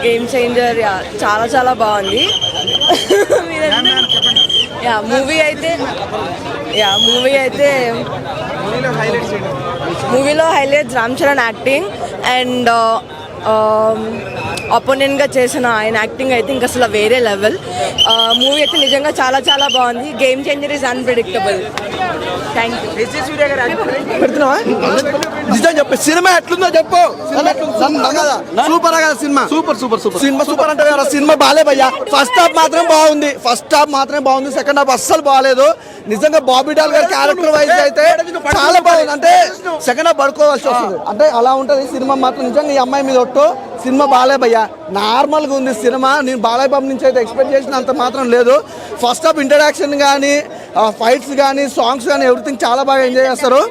Game changer చాలా చాలా బాగుంది. మూవీ అయితే మూవీలో highlights Ram Charan acting and అపోనెంట్గా చేసిన ఆయన యాక్టింగ్ అయితే ఇంకా అసలు వేరే లెవెల్. మూవీ అయితే నిజంగా చాలా చాలా బాగుంది. Game changer is unpredictable. Thank you. నిజం చెప్పు, సినిమా ఎట్లుందో చెప్పు. సూపర్ కదా cinema, super super super cinema. Super అంటే సినిమా బాలే భయ్యా. ఫస్ట్ హాఫ్ మాత్రం బాగుంది, సెకండ్ హాఫ్ అస్సలు బాగాలేదు. నిజంగా బాబీ డాల్ గారి క్యారెక్టర్ వైజ్ అయితే చాలా బాగుంది. అంటే సెకండ్ హాఫ్ పడుకోవాల్సి వస్తుంది, అంటే అలా ఉంటది సినిమా మాత్రం. నిజంగా ఈ అమ్మాయి మీద ఒట్టు, సినిమా బాలే భయ్యా. నార్మల్గా ఉంది సినిమా. నేను బాలయ్య బాబు నుంచి అయితే ఎక్స్పెక్ట్ చేసిన అంత మాత్రం లేదు. ఫస్ట్ హాఫ్ ఇంట్రడక్షన్ కానీ, ఫైట్స్ కానీ, సాంగ్స్ కానీ ఎవ్రీథింగ్ చాలా బాగా ఎంజాయ్ చేస్తారు.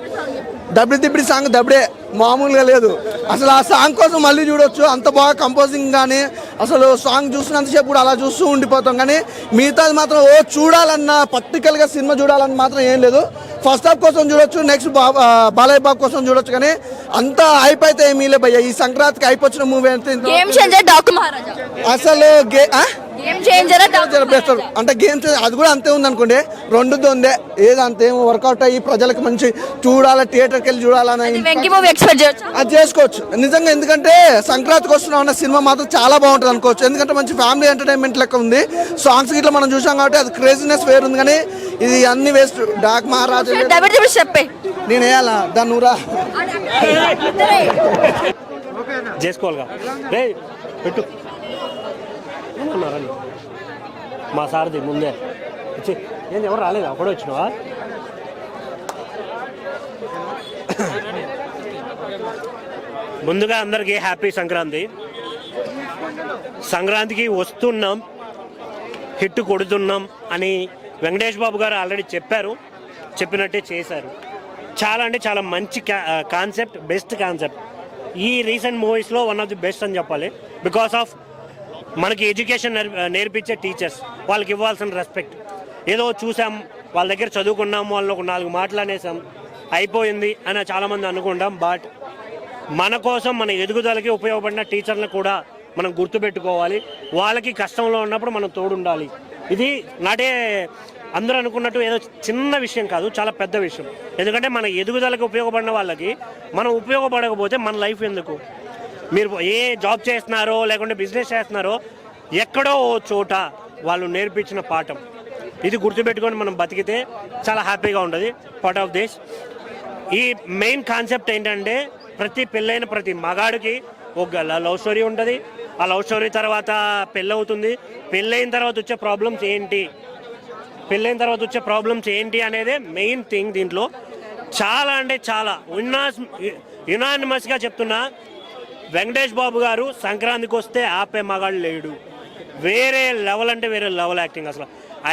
దబ్బిడి సాంగ్ దబ్బడే మామూలుగా లేదు అసలు. ఆ సాంగ్ కోసం మళ్ళీ చూడొచ్చు, అంత బాగా కంపోజింగ్ కానీ. అసలు సాంగ్ చూసినంతసేపు కూడా అలా చూస్తూ ఉండిపోతాం. కానీ మిగతాది మాత్రం చూడాలన్న పర్టికల్గా సినిమా చూడాలని మాత్రం ఏం లేదు. ఫస్ట్ హాఫ్ కోసం చూడొచ్చు, నెక్స్ట్ బాలయ్య బాబు కోసం చూడొచ్చు. కానీ అంత హైప్ అయితే ఏమీ లే భయ్య. ఈ సంక్రాంతికి హైప్ వచ్చిన మూవీ అంటే అసలు అంటే గేమ్ అది కూడా అంతే ఉంది అనుకోండి. రెండుతో ఉందే ఏది అంతేం వర్కౌట్ అయ్యి ప్రజలకు మంచి చూడాలి, థియేటర్కి వెళ్ళి చూడాలని అది చేసుకోవచ్చు నిజంగా. ఎందుకంటే సంక్రాంతికి వస్తున్నా సినిమా మాత్రం చాలా బాగుంటుంది అనుకోవచ్చు. ఎందుకంటే మంచి ఫ్యామిలీ ఎంటర్టైన్మెంట్ లెక్క ఉంది. సాంగ్స్ ఇట్లా మనం చూసాం కాబట్టి అది క్రేజీనెస్ వేరు ఉంది. కానీ ఇది అన్ని వేస్ట్. డాక్ మహారాజు చెప్పే నేను వేయాలా దాన్ని ఊరా చేసుకోవాలిగా పెట్టు మా సారథి ముందే వచ్చి ఏంది ఎవరు రాలేదా? అప్పుడే వచ్చినావా? ముందుగా అందరికీ హ్యాపీ సంక్రాంతి. సంక్రాంతికి వస్తున్నాం, హిట్ కొడుతున్నాం అని వెంకటేష్ బాబు గారు ఆల్రెడీ చెప్పారు, చెప్పినట్టే చేశారు. చాలా అంటే చాలా మంచి కాన్సెప్ట్, బెస్ట్ కాన్సెప్ట్. ఈ రీసెంట్ మూవీస్లో వన్ ఆఫ్ ది బెస్ట్ అని చెప్పాలి. బికాస్ ఆఫ్ మనకి ఎడ్యుకేషన్ నేర్పించే టీచర్స్, వాళ్ళకి ఇవ్వాల్సిన రెస్పెక్ట్. ఏదో చూసాం, వాళ్ళ దగ్గర చదువుకున్నాం, వాళ్ళని ఒక 4 మాటలు అనేసాం, అయిపోయింది అని చాలామంది అనుకుంటాం. బట్ మన కోసం, మన ఎదుగుదలకి ఉపయోగపడిన టీచర్లను కూడా మనం గుర్తుపెట్టుకోవాలి. వాళ్ళకి కష్టంలో ఉన్నప్పుడు మనం తోడుండాలి. ఇది నాటే అందరూ అనుకున్నట్టు ఏదో చిన్న విషయం కాదు, చాలా పెద్ద విషయం. ఎందుకంటే మన ఎదుగుదలకి ఉపయోగపడిన వాళ్ళకి మనం ఉపయోగపడకపోతే మన లైఫ్ ఎందుకు? మీరు ఏ జాబ్ చేస్తున్నారో లేకుంటే బిజినెస్ చేస్తున్నారో, ఎక్కడో ఓ చోట వాళ్ళు నేర్పించిన పాఠం ఇది గుర్తుపెట్టుకొని మనం బతికితే చాలా హ్యాపీగా ఉంటుంది. పార్ట్ ఆఫ్ దిస్ ఈ మెయిన్ కాన్సెప్ట్ ఏంటంటే, ప్రతి పెళ్ళైన ప్రతి మగాడికి ఒక లవ్ స్టోరీ ఉంటుంది. ఆ లవ్ స్టోరీ తర్వాత పెళ్ళవుతుంది. పెళ్ళైన తర్వాత వచ్చే ప్రాబ్లమ్స్ ఏంటి అనేదే మెయిన్ థింగ్ దీంట్లో. చాలా అంటే చాలా యునానిమస్గా చెప్తున్నా, వెంకటేష్ బాబు గారు సంక్రాంతికి వస్తే ఆపే మగాడు లేడు. వేరే లెవెల్ అంటే వేరే లెవెల్ యాక్టింగ్. అసలు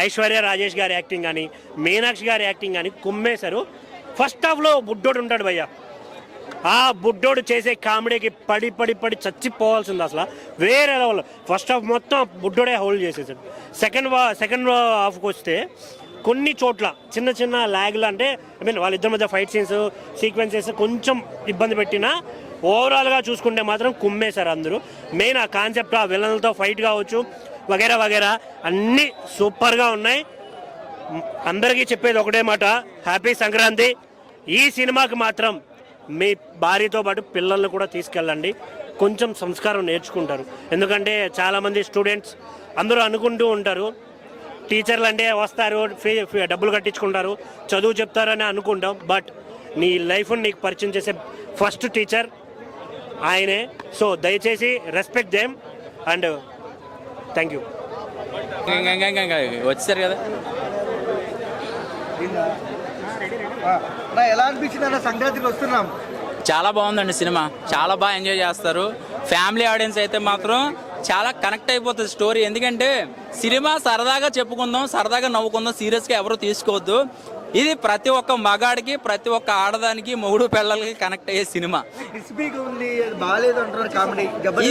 ఐశ్వర్య రాజేష్ గారి యాక్టింగ్ కానీ, మీనాక్షి గారి యాక్టింగ్ కానీ కుమ్మేశారు. ఫస్ట్ హాఫ్లో బుడ్డోడు ఉంటాడు భయ్య, ఆ బుడ్డోడు చేసే కామెడీకి పడి పడి పడి చచ్చిపోవాల్సింది. అసలు వేరే లెవెల్. ఫస్ట్ హాఫ్ మొత్తం బుడ్డోడే హోల్డ్ చేసేసాడు. సెకండ్ హాఫ్కి వస్తే కొన్ని చోట్ల చిన్న చిన్న ల్యాగ్లు, అంటే వాళ్ళిద్దరి మధ్య ఫైట్ సీక్వెన్సెస్ కొంచెం ఇబ్బంది పెట్టినా ఓవరాల్గా చూసుకుంటే మాత్రం కుమ్మేశారు అందరూ. మెయిన్ ఆ కాన్సెప్ట్, ఆ విలన్లతో ఫైట్ కావచ్చు, వగేరా వగేరా అన్నీ సూపర్గా ఉన్నాయి. అందరికీ చెప్పేది ఒకటే మాట, హ్యాపీ సంక్రాంతి. ఈ సినిమాకి మాత్రం మీ భార్యతో పాటు పిల్లల్ని కూడా తీసుకెళ్ళండి, కొంచెం సంస్కారం నేర్చుకుంటారు. ఎందుకంటే చాలామంది స్టూడెంట్స్ అందరూ అనుకుంటూ ఉంటారు, టీచర్లు అంటే వస్తారు, డబ్బులు కట్టించుకుంటారు, చదువు చెప్తారని అనుకుంటాం. బట్ నీ లైఫ్ని నీకు పరిచయం చేసే ఫస్ట్ టీచర్ ఆయనే. సో దయచేసి respect them and thank you. వచ్చారు కదా, ఎలా అనిపించింది సంక్రాంతికి వస్తున్నాం? చాలా బాగుందండి సినిమా, చాలా బాగా ఎంజాయ్ చేస్తారు. ఫ్యామిలీ ఆడియన్స్ అయితే మాత్రం చాలా కనెక్ట్ అయిపోతుంది స్టోరీ. ఎందుకంటే సినిమా సరదాగా చెప్పుకుందాం, సరదాగా నవ్వుకుందాం, సీరియస్గా ఎవరు తీసుకోవద్దు. ఇది ప్రతి ఒక్క మగాడికి, ప్రతి ఒక్క ఆడదానికి, మొగుడు పిల్లలకి కనెక్ట్ అయ్యే సినిమా.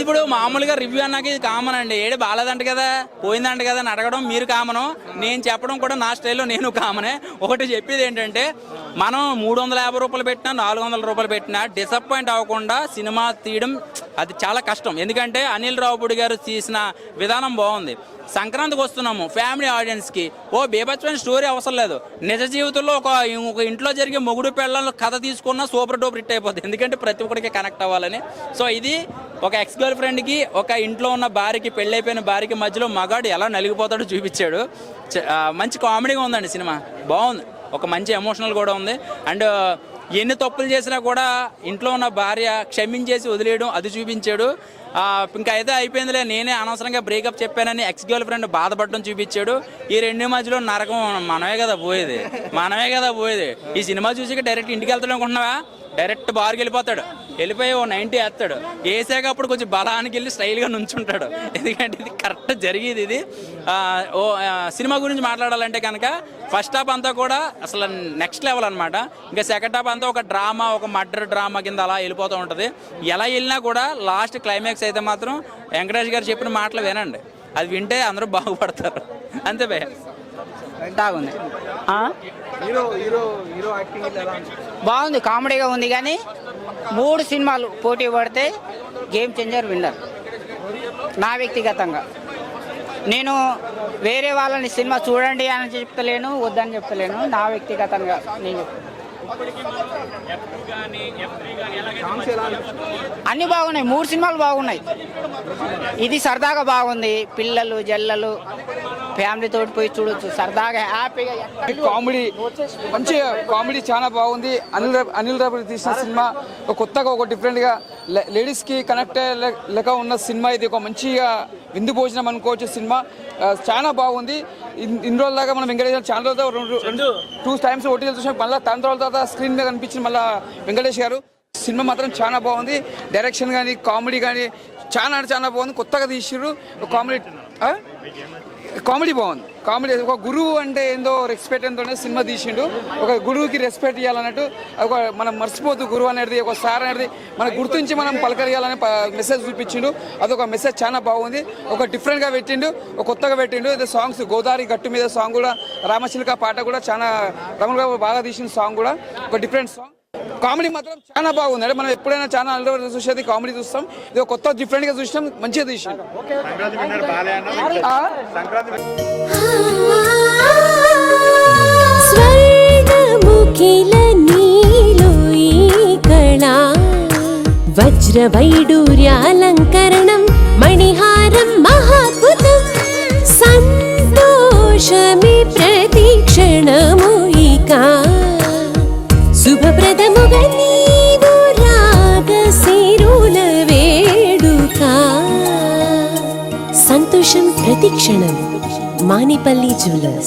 ఇప్పుడు మామూలుగా రివ్యూ అన్నాక ఇది కామన్ అండి. ఏడు బాగాలేదంట కదా, పోయిందంట కదా అని అడగడం మీరు కామను, నేను చెప్పడం కూడా నా స్టైల్లో నేను కామనే. ఒకటి చెప్పేది ఏంటంటే, మనం 350 రూపాయలు పెట్టినా 400 రూపాయలు పెట్టినా డిసప్పాయింట్ అవ్వకుండా సినిమా తీయడం అది చాలా కష్టం. ఎందుకంటే అనిల్ రావుపూడి గారు తీసిన విధానం బాగుంది. సంక్రాంతికి వస్తున్నాము, ఫ్యామిలీ ఆడియన్స్కి ఓ బేబత్మైన స్టోరీ అవసరం లేదు. నిజ జీవితంలో ఒక ఇంట్లో జరిగే మొగుడు పెళ్ళాలను కథ తీసుకున్నా సూపర్ డూపర్ హిట్ అయిపోతుంది. ఎందుకంటే ప్రతి ఒక్కరికి కనెక్ట్ అవ్వాలని. సో ఇది ఒక ఎక్స్ గర్ల్ ఫ్రెండ్కి, ఒక ఇంట్లో ఉన్న భార్యకి, పెళ్ళైపోయిన భార్యకి మధ్యలో మగాడు ఎలా నలిగిపోతాడో చూపించాడు. మంచి కామెడీగా ఉందండి సినిమా, బాగుంది. ఒక మంచి ఎమోషనల్ కూడా ఉంది. అండ్ ఎన్ని తప్పులు చేసినా కూడా ఇంట్లో ఉన్న భార్య క్షమించేసి వదిలేయడం అది చూపించాడు. ఇంకా అయితే అయిపోయిందిలే, నేనే అనవసరంగా బ్రేకప్ చెప్పానని ఎక్స్ గర్ల్ ఫ్రెండ్ బాధపడడం చూపించాడు. ఈ రెండు మధ్యలో నరకం మనమే కదా పోయేది. ఈ సినిమా చూసి డైరెక్ట్ ఇంటికి వెళ్తాడు అనుకుంటున్నావా? డైరెక్ట్ బార్కి వెళ్ళిపోయి ఓ 90 వేస్తాడు. వేసాక అప్పుడు కొంచెం బలానికి వెళ్ళి స్టైల్గా నుంచుంటాడు. ఎందుకంటే ఇది కరెక్ట్ జరిగేది. ఇది సినిమా గురించి మాట్లాడాలంటే కనుక ఫస్ట్ హాఫ్ అంతా కూడా అసలు నెక్స్ట్ లెవెల్ అనమాట. ఇంకా సెకండ్ హాఫ్ అంతా ఒక డ్రామా, ఒక మర్డర్ డ్రామా కింద అలా వెళ్ళిపోతూ ఉంటుంది. ఎలా వెళ్ళినా కూడా లాస్ట్ క్లైమాక్స్ అయితే మాత్రం వెంకటేష్ గారు చెప్పిన మాటలు వినండి, అది వింటే అందరూ బాగుపడతారు. అంతే భయ. బాగుంది, బాగుంది, కామెడీగా ఉంది. కానీ 3 సినిమాలు పోటీ పడితే గేమ్ చేంజర్ విన్నర్. నా వ్యక్తిగతంగా నేను వేరే వాళ్ళని సినిమా చూడండి అని చెప్తలేను, వద్దని చెప్తలేను. నా వ్యక్తిగతంగా నేను అన్నీ బాగున్నాయి. 3 సినిమాలు బాగున్నాయి. ఇది సరదాగా బాగుంది. పిల్లలు జల్లలు ఫ్యామిలీతో పోయి చూడొచ్చు, సరదాగా హ్యాపీగా. కామెడీ మంచిగా, కామెడీ చాలా బాగుంది. అనిల్ రావుపూడి తీసిన సినిమా ఒక కొత్తగా, ఒక డిఫరెంట్గా లేడీస్కి కనెక్ట్ లెక్క ఉన్న సినిమా. ఇది ఒక మంచిగా విందు భోజనం అనుకోవచ్చు సినిమా. చాలా బాగుంది. ఇన్ని రోజుల దాకా మనం వెంకటేష్ చాలా రోజులు 2 టైమ్స్ ఓటీలు చూసాం. మళ్ళీ తర్వాత స్క్రీన్ మీద కనిపించింది మళ్ళీ వెంకటేష్ గారు. సినిమా మాత్రం చాలా బాగుంది. డైరెక్షన్ కానీ కామెడీ కానీ చాలా బాగుంది. కొత్తగా తీసిర్రు. కామెడీ బాగుంది. కామెడీ ఒక గురువు అంటే ఏందో రెస్పెక్ట్ ఎంతోనే సినిమా తీసిండు. ఒక గురువుకి రెస్పెక్ట్ ఇవ్వాలన్నట్టు, ఒక మనం మర్చిపోద్దు గురువు అనేది, ఒక సార్ అనేది మనం గుర్తించి మనం పలకరియాలనే మెసేజ్ చూపించిండు. అదొక మెసేజ్ చాలా బాగుంది. ఒక డిఫరెంట్గా పెట్టిండు, ఒక కొత్తగా పెట్టిండు. ఇది సాంగ్స్ గోదావరి గట్టు మీద సాంగ్ కూడా, రామచిలుక పాట కూడా చాలా రమణగా బాగా తీసిన సాంగ్ కూడా, ఒక డిఫరెంట్ సాంగ్. కామెడీ మాత్రం చాలా బాగుంది. అంటే మనం ఎప్పుడైనా చాలా అల్లు చూసేది కామెడీ చూస్తాం. ఇది ఒక కొత్త డిఫరెంట్గా చూసినాం, మంచిగా తీసాం. వజ్రవైడూర్యాలంకరణం మణిహారం మహాద్భుతం సంతోషమే ప్రతిక్షణము ఇక శుభప్రదముగా నీవు రాగసిరుల వేడుక సంతోషం ప్రతిక్షణం మానిపల్లి జ్యువెలర్స్.